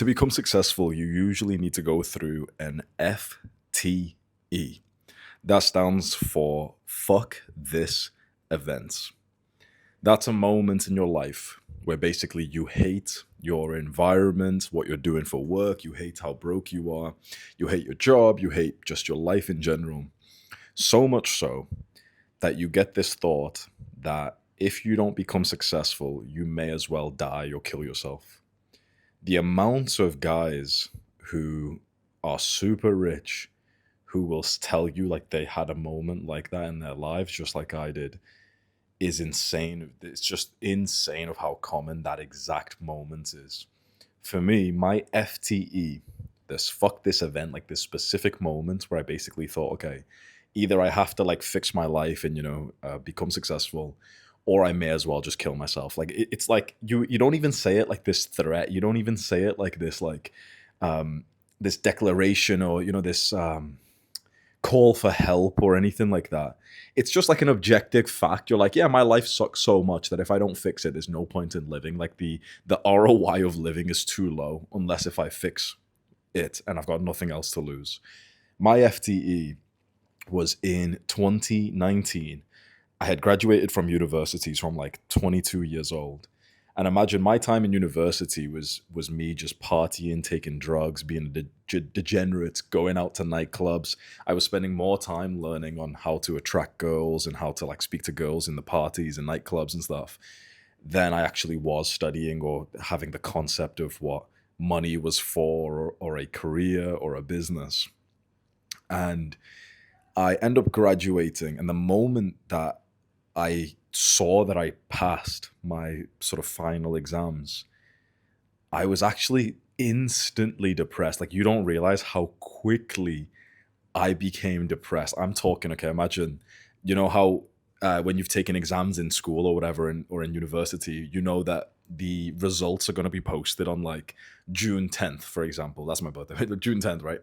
To become successful, you usually need to go through an FTE. That stands for fuck this event. That's a moment in your life where basically you hate your environment, what you're doing for work, you hate how broke you are, you hate your job, you hate just your life in general. So much so that you get this thought that if you don't become successful, you may as well die or kill yourself. The amount of guys who are super rich who will tell you like they had a moment like that in their lives, just like I did, is insane. It's just insane of how common that exact moment is. For me, my FTE, this fuck this event, like this specific moment where I basically thought, okay, either I have to like fix my life and become successful, or I may as well just kill myself. Like it's like you don't even say it like this threat. You don't even say it like this um this declaration or this call for help or anything like that. It's just like an objective fact. You're like, yeah, my life sucks so much that if I don't fix it, there's no point in living. Like the ROI of living is too low unless if I fix it and I've got nothing else to lose. My FTE was in 2019. I had graduated from universities from like 22 years old. And imagine my time in university was me just partying, taking drugs, being a degenerate, going out to nightclubs. I was spending more time learning on how to attract girls and how to like speak to girls in the parties and nightclubs and stuff than I actually was studying or having the concept of what money was for or a career or a business. And I end up graduating, and the moment that I saw that I passed my sort of final exams, I was actually instantly depressed. Like, you don't realize how quickly I became depressed. I'm talking, okay, imagine, how when you've taken exams in school or whatever, or in university, you know that the results are going to be posted on like June 10th, for example. That's my birthday, June 10th, right?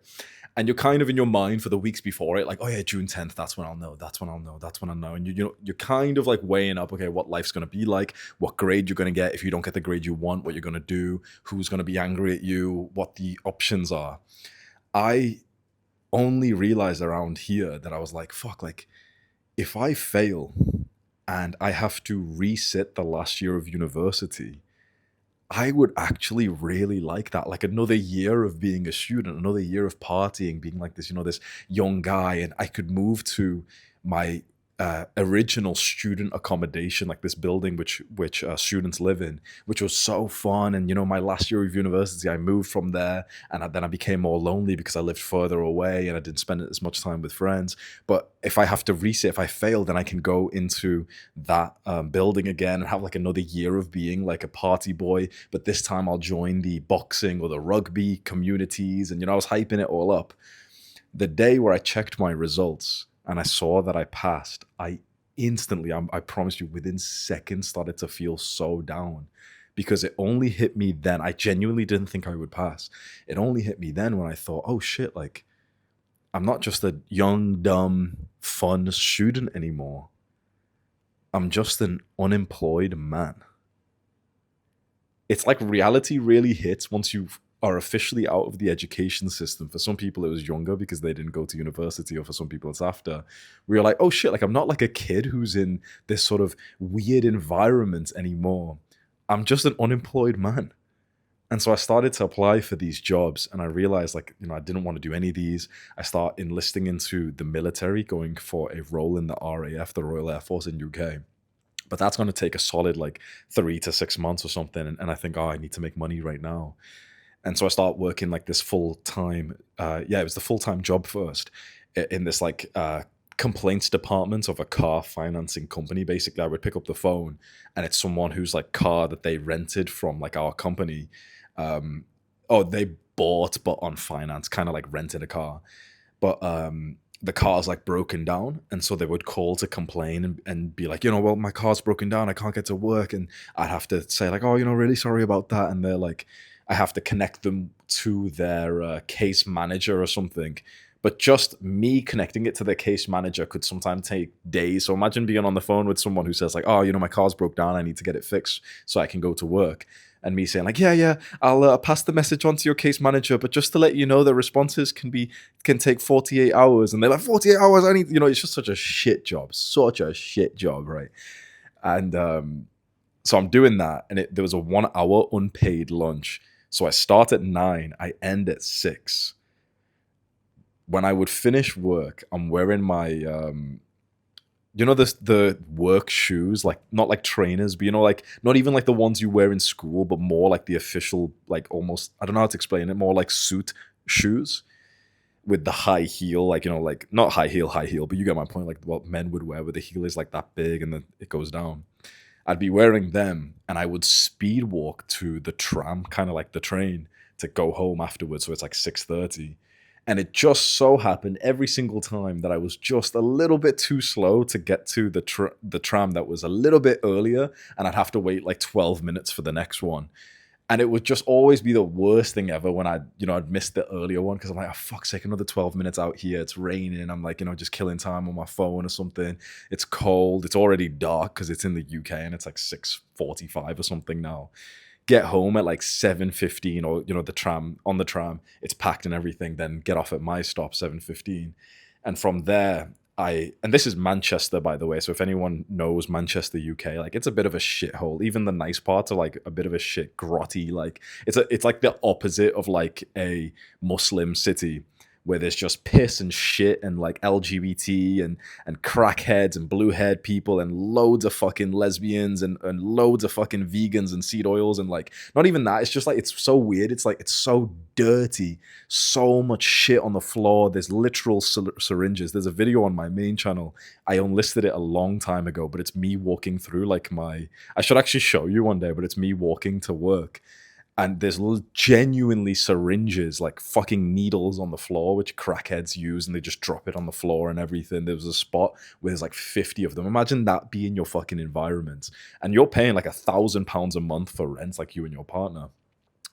And you're kind of in your mind for the weeks before it, like, oh yeah, June 10th, that's when I'll know, that's when I'll know, that's when I'll know. And you're kind of like weighing up, okay, what life's going to be like, what grade you're going to get if you don't get the grade you want, what you're going to do, who's going to be angry at you, what the options are. I only realized around here that I was like, fuck, like, if I fail and I have to resit the last year of university, I would actually really like that. Like another year of being a student, another year of partying, being like this, this young guy, and I could move to my original student accommodation, like this building which students live in, which was so fun. And my last year of university, I moved from there, and then I became more lonely because I lived further away and I didn't spend as much time with friends. But if I have to reset, if I fail, then I can go into that building again and have like another year of being like a party boy. But this time I'll join the boxing or the rugby communities, and I was hyping it all up. The day where I checked my results and I saw that I passed, I instantly, I promise you, within seconds, started to feel so down, because it only hit me then. I genuinely didn't think I would pass. It only hit me then when I thought, oh shit, like, I'm not just a young, dumb, fun student anymore. I'm just an unemployed man. It's like reality really hits once you are officially out of the education system. For some people, it was younger because they didn't go to university, or for some people, it's after. We are like, oh shit, like, I'm not like a kid who's in this sort of weird environment anymore. I'm just an unemployed man. And so I started to apply for these jobs, and I realized, like, I didn't want to do any of these. I start enlisting into the military, going for a role in the RAF, the Royal Air Force in UK. But that's going to take a solid like 3 to 6 months or something. And I think, oh, I need to make money right now. And so I start working like this full time. Yeah, it was the full time job first, in this like complaints department of a car financing company. Basically, I would pick up the phone, and it's someone whose like car that they rented from like our company. Um, oh, they bought but on finance, kind of like rented a car, but the car's like broken down, and so they would call to complain and be like, well, my car's broken down, I can't get to work. And I'd have to say like, oh, really sorry about that. And they're like, I have to connect them to their case manager or something. But just me connecting it to the case manager could sometimes take days. So imagine being on the phone with someone who says like, "Oh, my car's broke down. I need to get it fixed so I can go to work." And me saying like, "Yeah, I'll pass the message on to your case manager, but just to let you know, the responses can take 48 hours." And they're like, 48 hours? I need, it's just such a shit job, right? And so I'm doing that, and there was a 1 hour unpaid lunch. So I start at 9, I end at 6. When I would finish work, I'm wearing my the work shoes, like not like trainers, but like not even like the ones you wear in school, but more like the official, like almost, I don't know how to explain it, more like suit shoes with the high heel, like like not high heel, but you get my point, like what men would wear, where the heel is like that big and then it goes down. I'd be wearing them, and I would speed walk to the tram, kind of like the train, to go home afterwards. So it's like 6:30. And it just so happened every single time that I was just a little bit too slow to get to the tram that was a little bit earlier, and I'd have to wait like 12 minutes for the next one. And it would just always be the worst thing ever when I'd missed the earlier one, because I'm like, oh, fuck's sake, another 12 minutes out here. It's raining. I'm like, just killing time on my phone or something. It's cold. It's already dark because it's in the UK and it's like 6:45 or something now. Get home at like 7:15, or the tram, it's packed and everything. Then get off at my stop 7:15, and from there and this is Manchester, by the way. So if anyone knows Manchester, UK, like it's a bit of a shithole. Even the nice parts are like a bit of a shit, grotty. Like it's like the opposite of like a Muslim city, where there's just piss and shit and like LGBT and crackheads and blue haired people and loads of fucking lesbians and loads of fucking vegans and seed oils, and like not even that. It's just like it's so weird. It's like it's so dirty, so much shit on the floor. There's literal syringes. There's a video on my main channel. I unlisted it a long time ago, but it's me walking through like I should actually show you one day, but it's me walking to work. And there's genuinely syringes, like fucking needles on the floor, which crackheads use, and they just drop it on the floor and everything. There was a spot where there's like 50 of them. Imagine that being your fucking environment. And you're paying like £1,000 a month for rent, like you and your partner.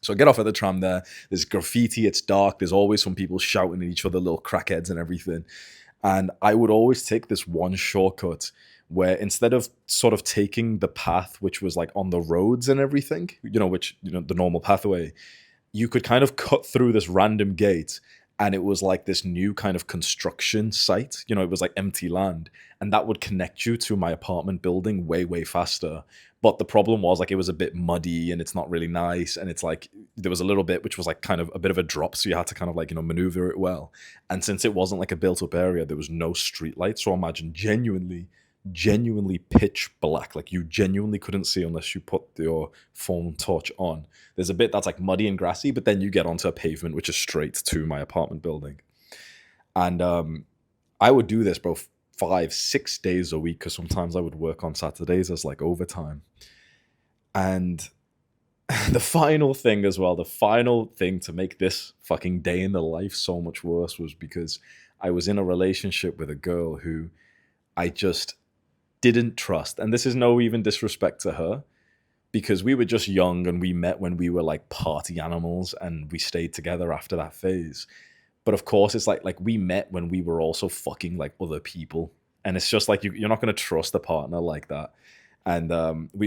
So I get off at the tram there. There's graffiti, it's dark. There's always some people shouting at each other, little crackheads and everything. And I would always take this one shortcut where, instead of sort of taking the path which was like on the roads and everything, the normal pathway, you could kind of cut through this random gate, and it was like this new kind of construction site. It was like empty land, and that would connect you to my apartment building way, way faster. But the problem was, like, it was a bit muddy and it's not really nice, and it's like there was a little bit which was like kind of a bit of a drop, so you had to kind of like maneuver it well. And since it wasn't like a built up area, there was no street lights. So imagine genuinely pitch black. Like, you genuinely couldn't see unless you put your phone torch on. There's a bit that's like muddy and grassy, but then you get onto a pavement which is straight to my apartment building. And I would do this, bro, 5-6 days a week, because sometimes I would work on Saturdays as like overtime. And the final thing to make this fucking day in the life so much worse was because I was in a relationship with a girl who I just didn't trust. And this is no even disrespect to her, because we were just young and we met when we were like party animals, and we stayed together after that phase. But of course, it's like we met when we were also fucking like other people. And it's just like you're not going to trust a partner like that. And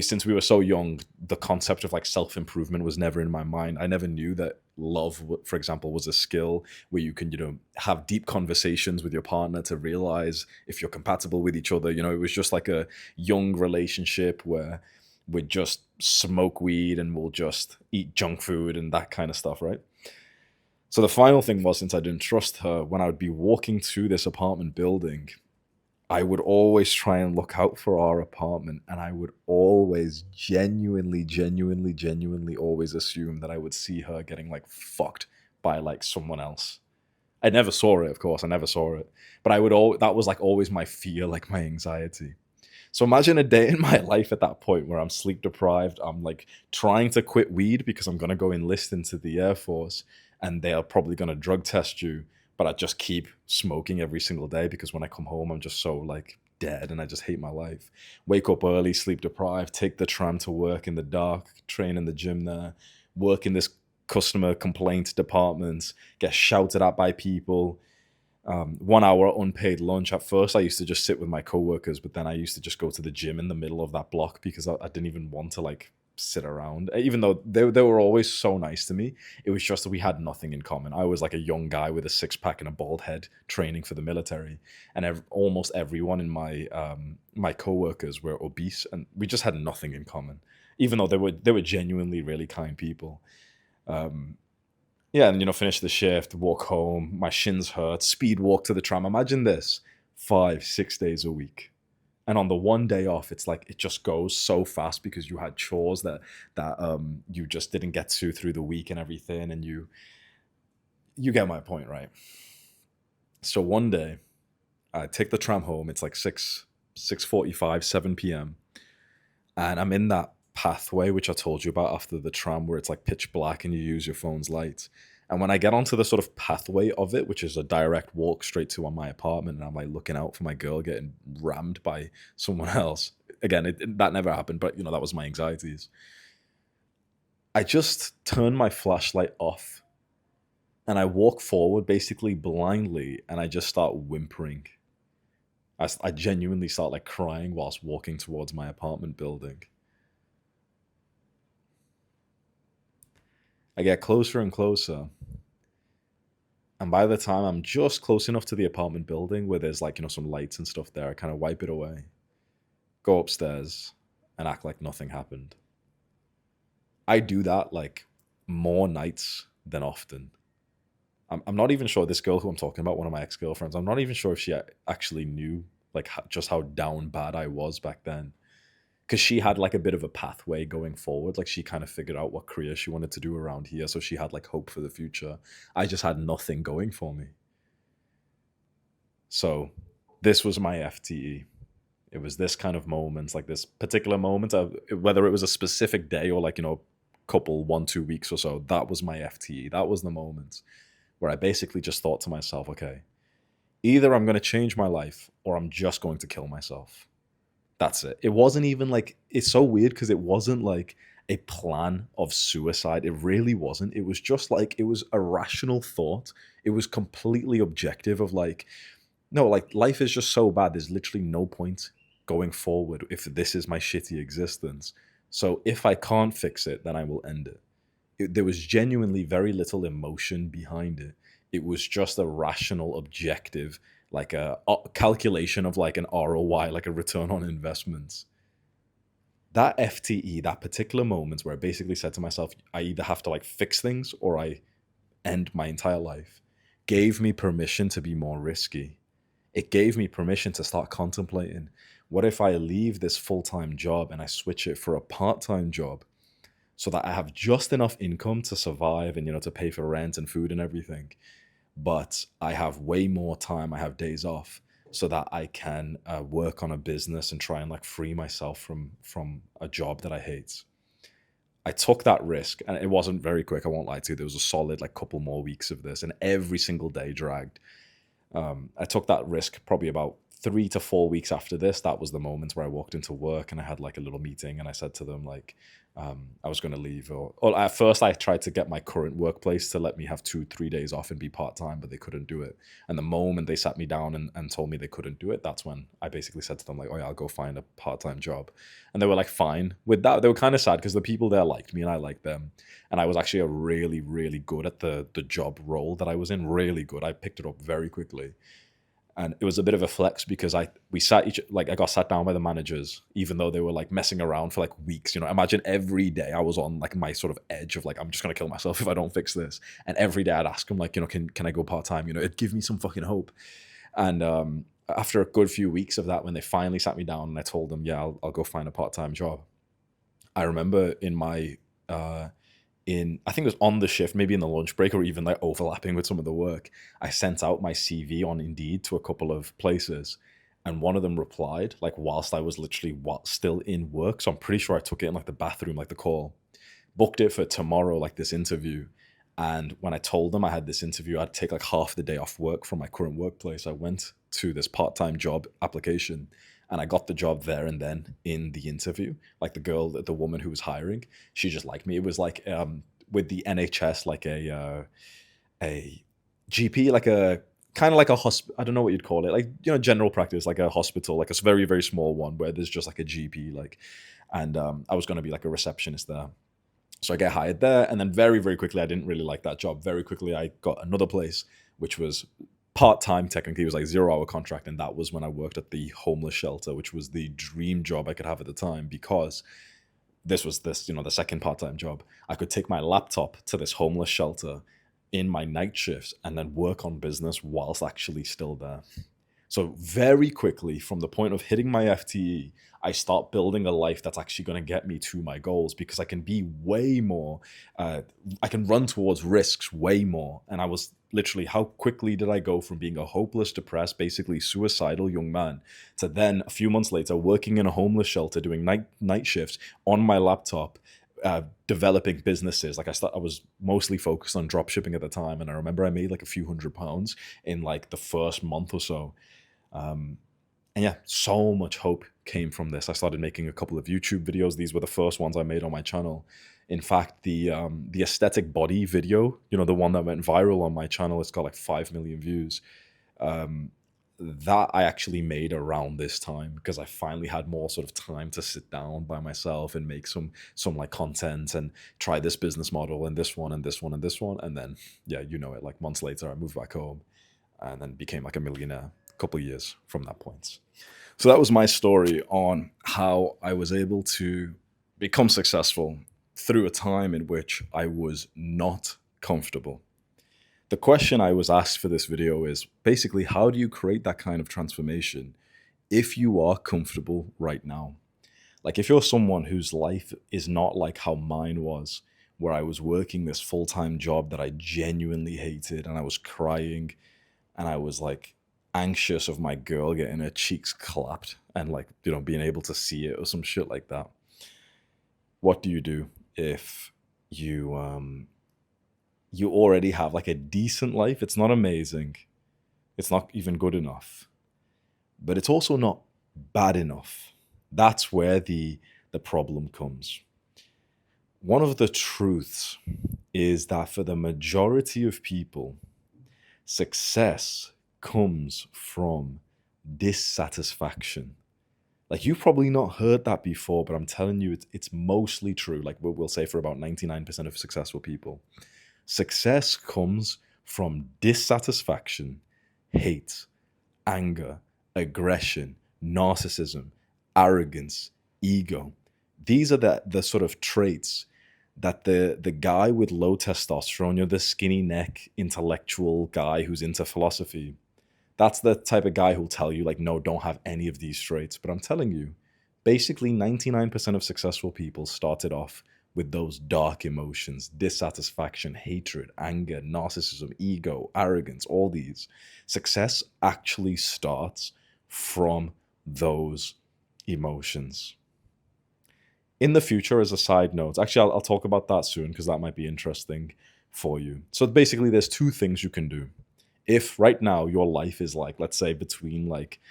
since we were so young, the concept of like self-improvement was never in my mind. I never knew that love, for example, was a skill where you can, have deep conversations with your partner to realize if you're compatible with each other. It was just like a young relationship where we'd just smoke weed and we'll just eat junk food and that kind of stuff, right? So the final thing was, since I didn't trust her, when I would be walking through this apartment building, I would always try and look out for our apartment, and I would always genuinely always assume that I would see her getting like fucked by like someone else. I never saw it, of course. I never saw it. But that was like always my fear, like my anxiety. So imagine a day in my life at that point where I'm sleep deprived. I'm like trying to quit weed because I'm going to go enlist into the Air Force, and they are probably going to drug test you. But I just keep smoking every single day because when I come home, I'm just so like dead and I just hate my life. Wake up early, sleep deprived, take the tram to work in the dark, train in the gym there, work in this customer complaint department, get shouted at by people. 1 hour unpaid lunch. At first, I used to just sit with my coworkers, but then I used to just go to the gym in the middle of that block because I didn't even want to like sit around. Even though they were always so nice to me, it was just that we had nothing in common. I was like a young guy with a six pack and a bald head training for the military, and almost everyone in my coworkers were obese, and we just had nothing in common. Even though they were genuinely really kind people. Um, yeah, and finish the shift, walk home, my shins hurt, speed walk to the tram. Imagine this 5, 6 days a week. And on the one day off, it's like it just goes so fast because you had chores that you just didn't get to through the week and everything, and you get my point, right? So one day I take the tram home, it's like 6:45, 7 p.m. And I'm in that pathway which I told you about after the tram where it's like pitch black and you use your phone's lights. And when I get onto the sort of pathway of it, which is a direct walk straight to my apartment, and I'm like looking out for my girl getting rammed by someone else. Again, that never happened, but that was my anxieties. I just turn my flashlight off and I walk forward basically blindly and I just start whimpering. I genuinely start like crying whilst walking towards my apartment building. I get closer and closer. And by the time I'm just close enough to the apartment building where there's like, some lights and stuff there, I kind of wipe it away, go upstairs, and act like nothing happened. I do that like more nights than often. I'm not even sure this girl who I'm talking about, one of my ex girlfriends, I'm not even sure if she actually knew like just how down bad I was back then. Because she had like a bit of a pathway going forward. Like she kind of figured out what career she wanted to do around here. So she had like hope for the future. I just had nothing going for me. So this was my FTE. It was this kind of moment, like this particular moment, whether it was a specific day or like, couple 1, 2 weeks or so, that was my FTE. That was the moment where I basically just thought to myself, okay, either I'm going to change my life or I'm just going to kill myself. That's it. It wasn't even like, it's so weird because it wasn't like a plan of suicide. It really wasn't. It was just like, it was a rational thought. It was completely objective of like, no, like life is just so bad. There's literally no point going forward if this is my shitty existence. So if I can't fix it, then I will end it. There was genuinely very little emotion behind it. It was just a rational, objective, like a calculation of like an ROI, like a return on investments. That FTE, that particular moment where I basically said to myself, I either have to like fix things or I end my entire life, gave me permission to be more risky. It gave me permission to start contemplating, what if I leave this full-time job and I switch it for a part-time job so that I have just enough income to survive and to pay for rent and food and everything, but I have way more time, I have days off so that I can work on a business and try and like free myself from a job that I hate. I took that risk and it wasn't very quick, I won't lie to you. There was a solid like couple more weeks of this and every single day dragged. I took that risk probably about 3 to 4 weeks after this. That was the moment where I walked into work and I had like a little meeting and I said to them like I was going to leave. Or at first I tried to get my current workplace to let me have 2, 3 days off and be part-time, but they couldn't do it. And the moment they sat me down and told me they couldn't do it, that's when I basically said to them like, oh yeah, I'll go find a part-time job. And they were like fine with that. They were kind of sad because the people there liked me and I liked them. And I was actually a really, really good at the job role that I was in. Really good. I picked it up very quickly. And it was a bit of a flex because we sat I got sat down by the managers, even though they were like messing around for like weeks. Imagine every day I was on like my sort of edge of like, I'm just gonna kill myself if I don't fix this. And every day I'd ask them like, can I go part-time? It'd give me some fucking hope. And after a good few weeks of that, when they finally sat me down and I told them, yeah, I'll go find a part-time job. I remember in my I think it was on the shift, maybe in the lunch break or even like overlapping with some of the work, I sent out my CV on Indeed to a couple of places. And one of them replied, like whilst I was literally still in work. So I'm pretty sure I took it in like the bathroom, like the call, booked it for tomorrow, like this interview. And when I told them I had this interview, I'd take like half the day off work from my current workplace. I went to this part-time job application and I got the job there and then in the interview. Like the woman who was hiring, she just liked me. It was like with the NHS, like a GP, like a kind of like a I don't know what you'd call it, like, general practice, like a hospital, like a very very small one where there's just like a GP, like, and I was going to be like a receptionist there. So I get hired there, and then very very quickly, I didn't really like that job. Very quickly, I got another place, which was part time. Technically, it was like 0 hour contract, and that was when I worked at the homeless shelter, which was the dream job I could have at the time, because this was the second part time job. I could take my laptop to this homeless shelter in my night shifts and then work on business whilst actually still there. So very quickly, from the point of hitting my FTE, I start building a life that's actually going to get me to my goals, because I can be way more, I can run towards risks way more. And I was literally, how quickly did I go from being a hopeless, depressed, basically suicidal young man to then a few months later working in a homeless shelter, doing night shifts on my laptop, developing businesses. Like I was mostly focused on drop shipping at the time, and I remember I made like a few £100 in like the first month or so. And yeah, so much hope came from this. I started making a couple of YouTube videos. These were the first ones I made on my channel. In fact, the aesthetic body video, the one that went viral on my channel, it's got like 5 million views. That I actually made around this time, because I finally had more sort of time to sit down by myself and make some like content and try this business model and this one and this one and this one. And then, yeah, like months later, I moved back home and then became like a millionaire a couple of years from that point. So that was my story on how I was able to become successful through a time in which I was not comfortable. The question I was asked for this video is basically, how do you create that kind of transformation if you are comfortable right now? Like, if you're someone whose life is not like how mine was, where I was working this full-time job that I genuinely hated, and I was crying, and I was like anxious of my girl getting her cheeks clapped and like, being able to see it or some shit like that. What do you do if you already have like a decent life? It's not amazing. It's not even good enough. But it's also not bad enough. That's where the problem comes. One of the truths is that for the majority of people, success comes from dissatisfaction. Like, you've probably not heard that before, but I'm telling you, it's mostly true. Like, we'll say for about 99% of successful people. Success comes from dissatisfaction, hate, anger, aggression, narcissism, arrogance, ego. These are the sort of traits that the guy with low testosterone, the skinny neck intellectual guy who's into philosophy, that's the type of guy who'll tell you, like, no, don't have any of these traits. But I'm telling you, basically 99% of successful people started off with those dark emotions: dissatisfaction, hatred, anger, narcissism, ego, arrogance, all these. Success actually starts from those emotions. In the future, as a side note, actually, I'll talk about that soon, because that might be interesting for you. So basically, there's two things you can do. If right now your life is like, let's say, between like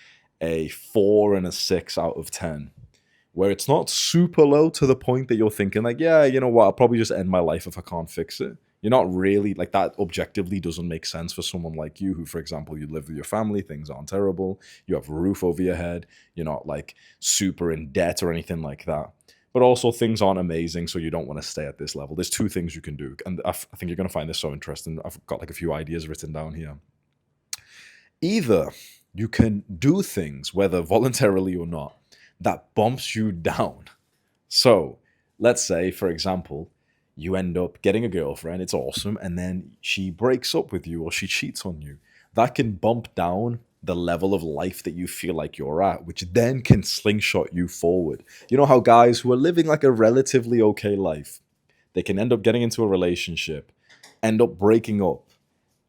a 4 and a 6 out of 10, where it's not super low to the point that you're thinking like, yeah, you know what, I'll probably just end my life if I can't fix it. You're not really like that. Objectively doesn't make sense for someone like you, who, for example, you live with your family, things aren't terrible, you have a roof over your head, you're not like super in debt or anything like that. But also things aren't amazing, so you don't want to stay at this level. There's two things you can do, and I think you're going to find this so interesting. I've got like a few ideas written down here. Either you can do things, whether voluntarily or not, that bumps you down. So let's say, for example, you end up getting a girlfriend, it's awesome, and then she breaks up with you or she cheats on you. That can bump down the level of life that you feel like you're at, which then can slingshot you forward. You know how guys who are living like a relatively okay life, they can end up getting into a relationship, end up breaking up,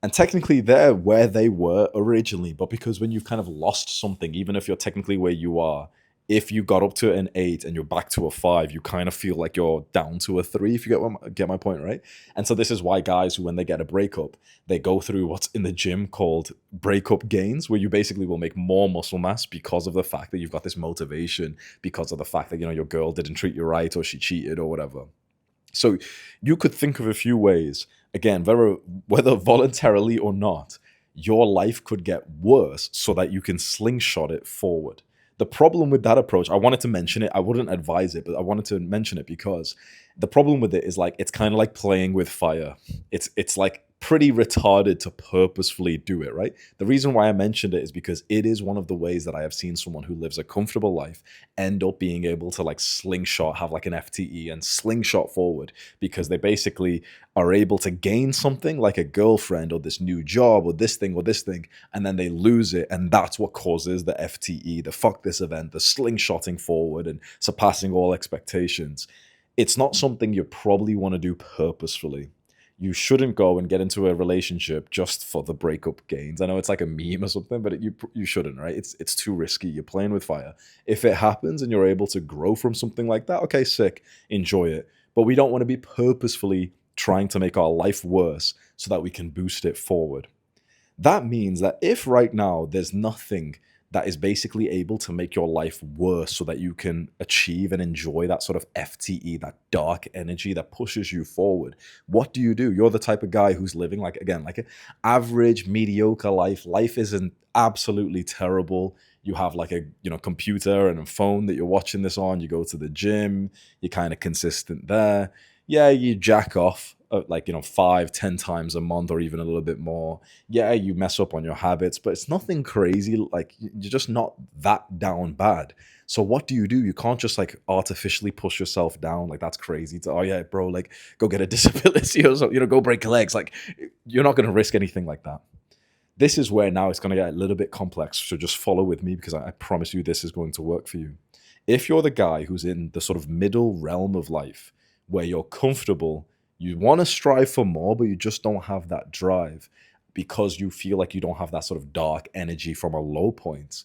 and technically they're where they were originally, but because when you've kind of lost something, even if you're technically where you are, if you got up to an 8 and you're back to a 5, you kind of feel like you're down to a 3, if you get my point, right? And so this is why guys, when they get a breakup, they go through what's in the gym called breakup gains, where you basically will make more muscle mass because of the fact that you've got this motivation, because of the fact that, your girl didn't treat you right or she cheated or whatever. So you could think of a few ways, again, whether voluntarily or not, your life could get worse so that you can slingshot it forward. The problem with that approach, I wanted to mention it. I wouldn't advise it, but I wanted to mention it because the problem with it is like it's kind of like playing with fire. It's like pretty retarded to purposefully do it, right? The reason why I mentioned it is because it is one of the ways that I have seen someone who lives a comfortable life end up being able to like slingshot, have like an FTE and slingshot forward because they basically are able to gain something like a girlfriend or this new job or this thing, and then they lose it. And that's what causes the FTE, the fuck this event, the slingshotting forward and surpassing all expectations. It's not something you probably want to do purposefully. You shouldn't go and get into a relationship just for the breakup gains. I know it's like a meme or something, but you shouldn't, right? It's too risky. You're playing with fire. If it happens and you're able to grow from something like that, okay, sick, enjoy it. But we don't want to be purposefully trying to make our life worse so that we can boost it forward. That means that if right now there's nothing that is basically able to make your life worse so that you can achieve and enjoy that sort of FTE, that dark energy that pushes you forward, what do? You're the type of guy who's living like, again, like an average, mediocre life. Life isn't absolutely terrible. You have like a computer and a phone that you're watching this on. You go to the gym. You're kind of consistent there. Yeah, you jack off like 5-10 times a month or even a little bit more. Yeah, you mess up on your habits, but it's nothing crazy. Like you're just not that down bad. So what do? You can't just like artificially push yourself down. Like that's crazy. To, oh yeah, bro, like go get a disability or something, go break your legs. Like you're not going to risk anything like that. This is where now it's going to get a little bit complex. So just follow with me because I promise you this is going to work for you. If you're the guy who's in the sort of middle realm of life where you're comfortable, you want to strive for more, but you just don't have that drive because you feel like you don't have that sort of dark energy from a low point.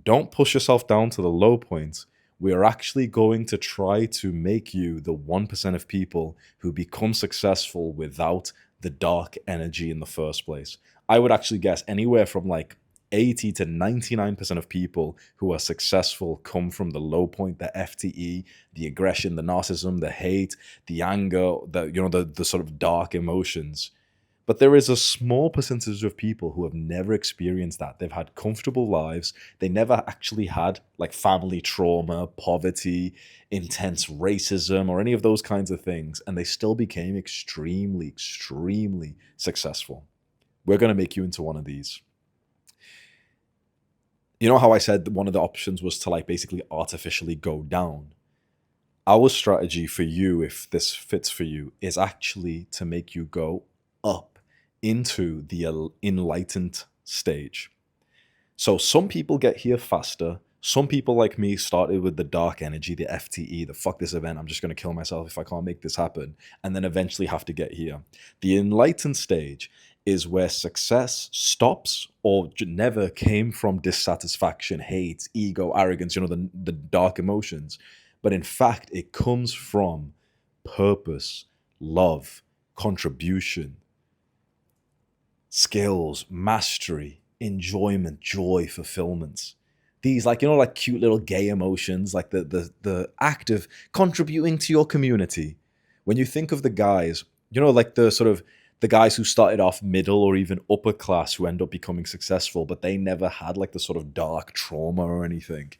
Don't push yourself down to the low point. We are actually going to try to make you the 1% of people who become successful without the dark energy in the first place. I would actually guess anywhere from like 80 to 99% of people who are successful come from the low point, the FTE, the aggression, the narcissism, the hate, the anger, the sort of dark emotions. But there is a small percentage of people who have never experienced that. They've had comfortable lives. They never actually had like family trauma, poverty, intense racism, or any of those kinds of things. And they still became extremely, extremely successful. We're going to make you into one of these. You know how I said that one of the options was to like basically artificially go down? Our strategy for you, if this fits for you, is actually to make you go up into the enlightened stage. So some people get here faster. Some people like me started with the dark energy, the FTE, the fuck this event, I'm just going to kill myself if I can't make this happen, and then eventually have to get here. The enlightened stage is where success stops or never came from dissatisfaction, hate, ego, arrogance, the dark emotions. But in fact, it comes from purpose, love, contribution, skills, mastery, enjoyment, joy, fulfillment. These like cute little gay emotions, like the act of contributing to your community. When you think of the guys, like the guys who started off middle or even upper class who end up becoming successful, but they never had like the sort of dark trauma or anything.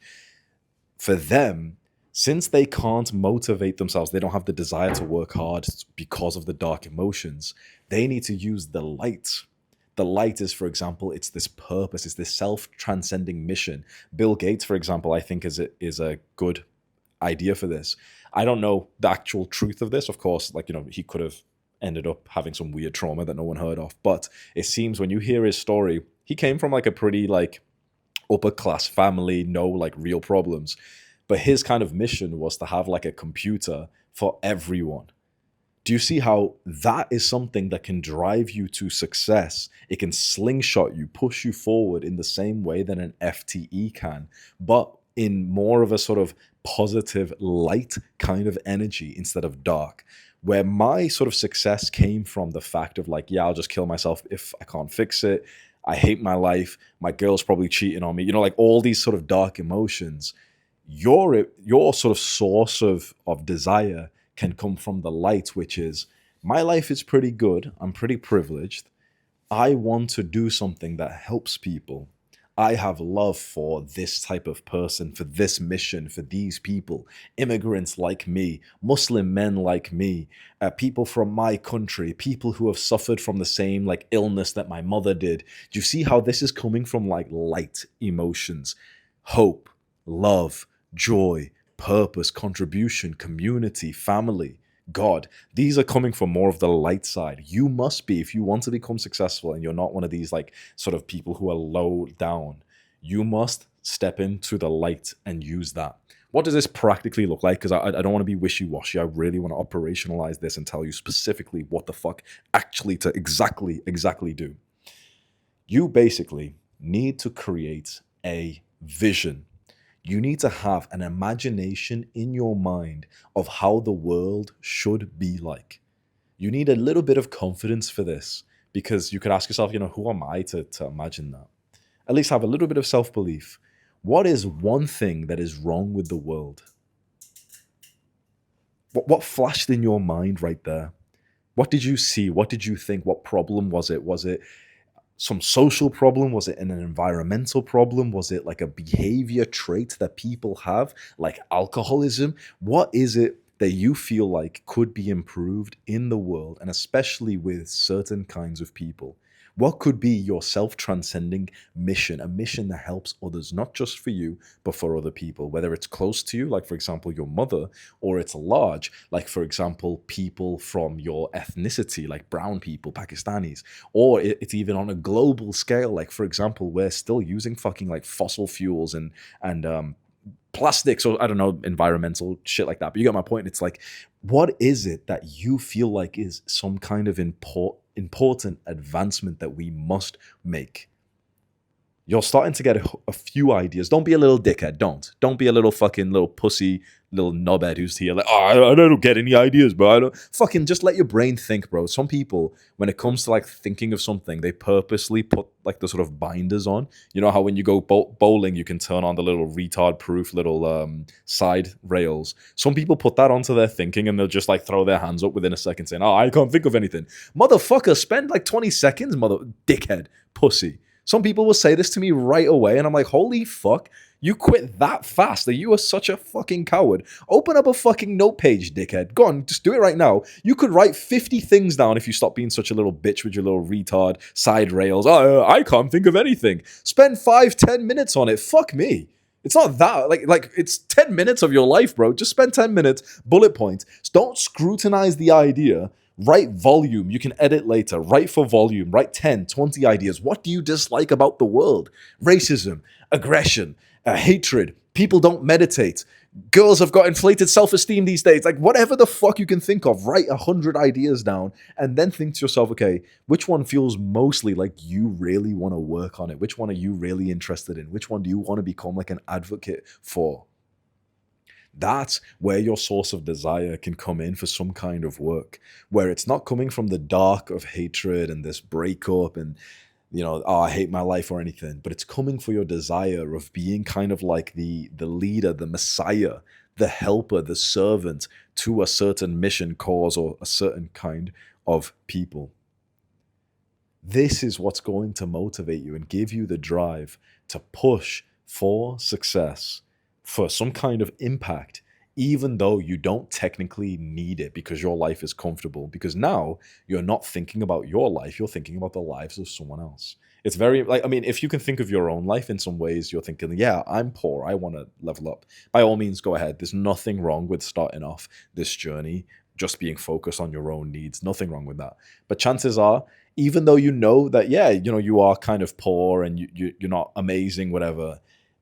For them, since they can't motivate themselves, they don't have the desire to work hard because of the dark emotions, they need to use the light. The light is, for example, it's this purpose, it's this self-transcending mission. Bill Gates, for example, I think is a good idea for this. I don't know the actual truth of this. Of course, he could have ended up having some weird trauma that no one heard of. But it seems when you hear his story, he came from like a pretty like upper class family, no like real problems. But his kind of mission was to have like a computer for everyone. Do you see how that is something that can drive you to success? It can slingshot you, push you forward in the same way that an FTE can, but in more of a sort of positive, light kind of energy instead of dark. Where my sort of success came from the fact of like, yeah, I'll just kill myself if I can't fix it. I hate my life. My girl's probably cheating on me. Like all these sort of dark emotions. Your sort of source of desire can come from the light, which is my life is pretty good. I'm pretty privileged. I want to do something that helps people. I have love for this type of person, for this mission, for these people, immigrants like me, Muslim men like me, people from my country, people who have suffered from the same like illness that my mother did. Do you see how this is coming from like light emotions, hope, love, joy, purpose, contribution, community, family? God. These are coming from more of the light side. You must be, if you want to become successful and you're not one of these like sort of people who are low down, you must step into the light and use that. What does this practically look like? Because I don't want to be wishy-washy. I really want to operationalize this and tell you specifically what the fuck actually to exactly do. You basically need to create a vision. You need to have an imagination in your mind of how the world should be like. You need a little bit of confidence for this because you could ask yourself, who am I to imagine that? At least have a little bit of self belief. What is one thing that is wrong with the world? What flashed in your mind right there? What did you see? What did you think? What problem was it? Was it some social problem? Was it an environmental problem? Was it like a behavior trait that people have, like alcoholism? What is it that you feel like could be improved in the world, and especially with certain kinds of people? What could be your self transcending mission, a mission that helps others, not just for you, but for other people, whether it's close to you, like, for example, your mother, or it's large, like, for example, people from your ethnicity, like brown people, Pakistanis, or it's even on a global scale, like, for example, we're still using fucking like fossil fuels and plastics, or I don't know, environmental shit like that. But you get my point. It's like, what is it that you feel like is some kind of important advancement that we must make? You're starting to get a few ideas. Don't be a little dickhead. Don't be a little fucking little pussy, little knobhead who's here like, I don't get any ideas, bro. I don't fucking just let your brain think, bro. Some people, when it comes to like thinking of something, they purposely put like the sort of binders on. You know how when you go bowling, you can turn on the little retard-proof little side rails. Some people put that onto their thinking and they'll just like throw their hands up within a second saying, oh, I can't think of anything. Motherfucker, spend like 20 seconds, dickhead, pussy. Some people will say this to me right away, and I'm like, holy fuck, you quit that fast. That you are such a fucking coward. Open up a fucking note page, dickhead. Go on, just do it right now. You could write 50 things down if you stop being such a little bitch with your little retard side rails. Oh, I can't think of anything. Spend 5-10 minutes on it. Fuck me. It's not that, like it's 10 minutes of your life, bro. Just spend 10 minutes, bullet points. Don't scrutinize the idea. Write volume. You can edit later. Write for volume. Write 10, 20 ideas. What do you dislike about the world? Racism, aggression, hatred. People don't meditate. Girls have got inflated self-esteem these days. Like, whatever the fuck you can think of, write 100 ideas down and then think to yourself, okay, which one feels mostly like you really want to work on it? Which one are you really interested in? Which one do you want to become like an advocate for? That's where your source of desire can come in for some kind of work, where it's not coming from the dark of hatred and this breakup and, oh, I hate my life or anything, but it's coming for your desire of being kind of like the leader, the messiah, the helper, the servant to a certain mission, cause, or a certain kind of people. This is what's going to motivate you and give you the drive to push for success, for some kind of impact, even though you don't technically need it because your life is comfortable. Because now you're not thinking about your life, you're thinking about the lives of someone else. It's very, like, I mean, if you can think of your own life in some ways, you're thinking, yeah, I'm poor, I want to level up. By all means, go ahead. There's nothing wrong with starting off this journey just being focused on your own needs. Nothing wrong with that. But chances are, even though you know that, yeah, you are kind of poor and you're not amazing, whatever,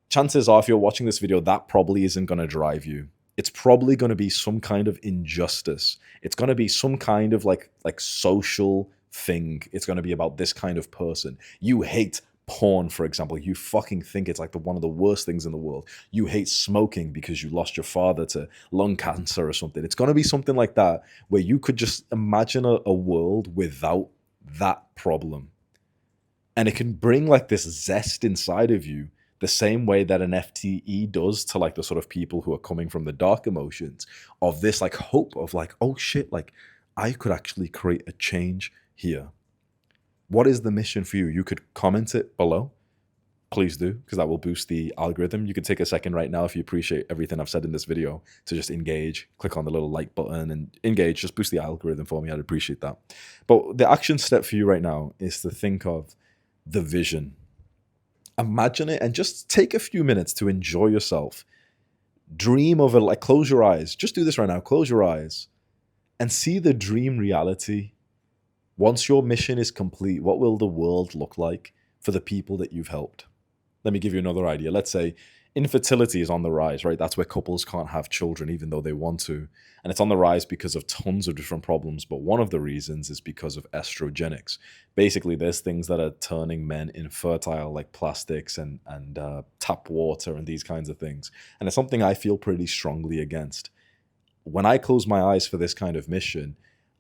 chances are if you're watching this video, that probably isn't going to drive you. It's probably going to be some kind of injustice. It's going to be some kind of like social thing. It's going to be about this kind of person. You hate porn, for example. You fucking think it's like one of the worst things in the world. You hate smoking because you lost your father to lung cancer or something. It's going to be something like that, where you could just imagine a world without that problem. And it can bring like this zest inside of you, the same way that an FTE does to like the sort of people who are coming from the dark emotions, of this like hope of like, oh shit, like I could actually create a change here. What is the mission for you? You could comment it below. Please do, because that will boost the algorithm. You can take a second right now if you appreciate everything I've said in this video to just engage, click on the little like button and engage, just boost the algorithm for me. I'd appreciate that. But the action step for you right now is to think of the vision. Imagine it and just take a few minutes to enjoy yourself. Dream of it, like close your eyes. Just do this right now. Close your eyes and see the dream reality. Once your mission is complete, what will the world look like for the people that you've helped? Let me give you another idea. Let's say infertility is on the rise, right? That's where couples can't have children even though they want to. And it's on the rise because of tons of different problems. But one of the reasons is because of estrogenics. Basically, there's things that are turning men infertile, like plastics and tap water and these kinds of things. And it's something I feel pretty strongly against. When I close my eyes for this kind of mission,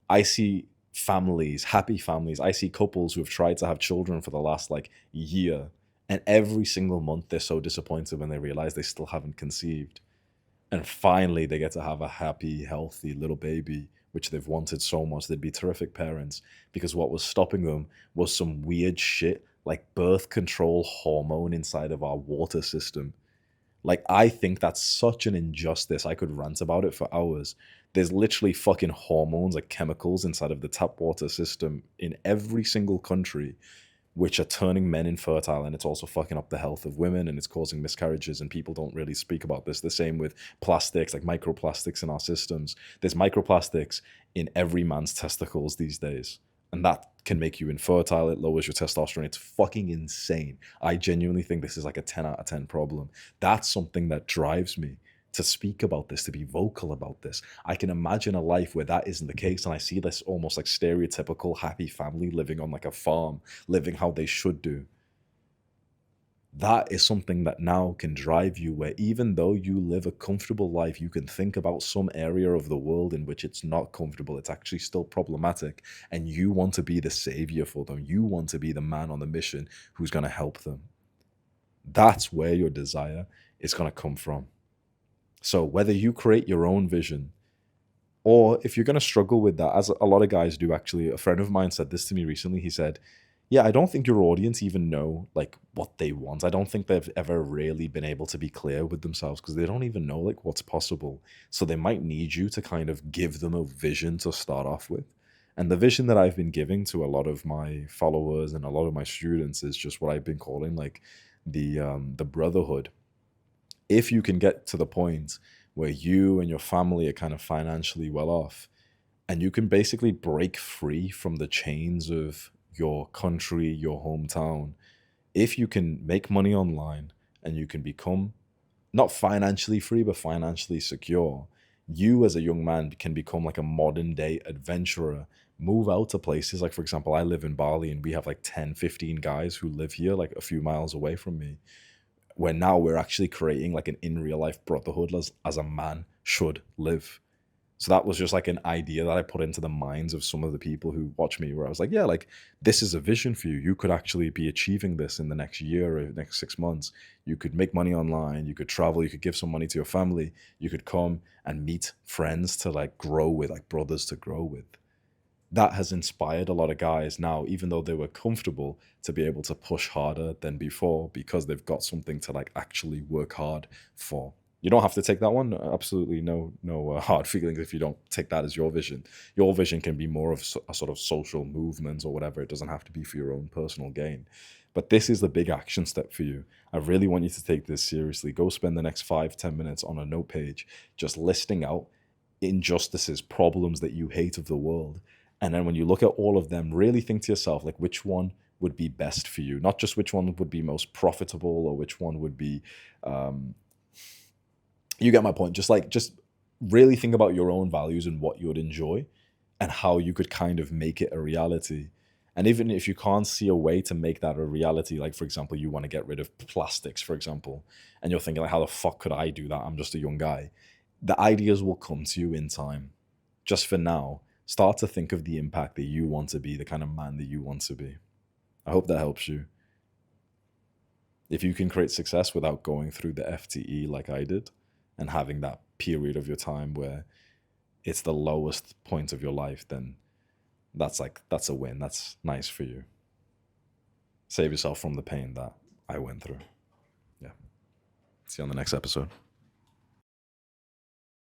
I see families, happy families. I see couples who have tried to have children for the last like year. And every single month they're so disappointed when they realize they still haven't conceived. And finally they get to have a happy, healthy little baby, which they've wanted so much. They'd be terrific parents because what was stopping them was some weird shit like birth control hormone inside of our water system. Like, I think that's such an injustice. I could rant about it for hours. There's literally fucking hormones, like chemicals inside of the tap water system in every single country, which are turning men infertile, and it's also fucking up the health of women and it's causing miscarriages, and people don't really speak about this. The same with plastics, like microplastics in our systems. There's microplastics in every man's testicles these days, and that can make you infertile. It lowers your testosterone. It's fucking insane. I genuinely think this is like a 10 out of 10 problem. That's something that drives me to speak about this, to be vocal about this. I can imagine a life where that isn't the case, and I see this almost like stereotypical happy family living on like a farm, living how they should do. That is something that now can drive you, where even though you live a comfortable life, you can think about some area of the world in which it's not comfortable, it's actually still problematic, and you want to be the savior for them. You want to be the man on the mission who's going to help them. That's where your desire is going to come from. So whether you create your own vision, or if you're going to struggle with that, as a lot of guys do, actually, a friend of mine said this to me recently. He said, yeah, I don't think your audience even know like what they want. I don't think they've ever really been able to be clear with themselves because they don't even know like what's possible. So they might need you to kind of give them a vision to start off with. And the vision that I've been giving to a lot of my followers and a lot of my students is just what I've been calling like the brotherhood. If you can get to the point where you and your family are kind of financially well off, and you can basically break free from the chains of your country, your hometown, if you can make money online and you can become not financially free, but financially secure, you as a young man can become like a modern day adventurer, move out to places like, for example, I live in Bali and we have like 10, 15 guys who live here like a few miles away from me, where now we're actually creating like an in real life brotherhood as a man should live. So that was just like an idea that I put into the minds of some of the people who watch me, where I was like, yeah, like this is a vision for you. You could actually be achieving this in the next year or next 6 months. You could make money online, you could travel, you could give some money to your family, you could come and meet friends to like grow with, like brothers to grow with. That has inspired a lot of guys now, even though they were comfortable, to be able to push harder than before because they've got something to like actually work hard for. You don't have to take that one. Absolutely no hard feelings if you don't take that as your vision. Your vision can be more of a sort of social movement or whatever. It doesn't have to be for your own personal gain. But this is the big action step for you. I really want you to take this seriously. Go spend the next 5-10 minutes on a note page just listing out injustices, problems that you hate of the world. And then when you look at all of them, really think to yourself, like, which one would be best for you? Not just which one would be most profitable or which one would be... you get my point. Just really think about your own values and what you would enjoy and how you could kind of make it a reality. And even if you can't see a way to make that a reality, like, for example, you want to get rid of plastics, for example, and you're thinking, like, how the fuck could I do that? I'm just a young guy. The ideas will come to you in time. Just for now, start to think of the impact that you want to be, the kind of man that you want to be. I hope that helps you. If you can create success without going through the FTE like I did, and having that period of your time where it's the lowest point of your life, then that's a win. That's nice for you. Save yourself from the pain that I went through. Yeah. See you on the next episode.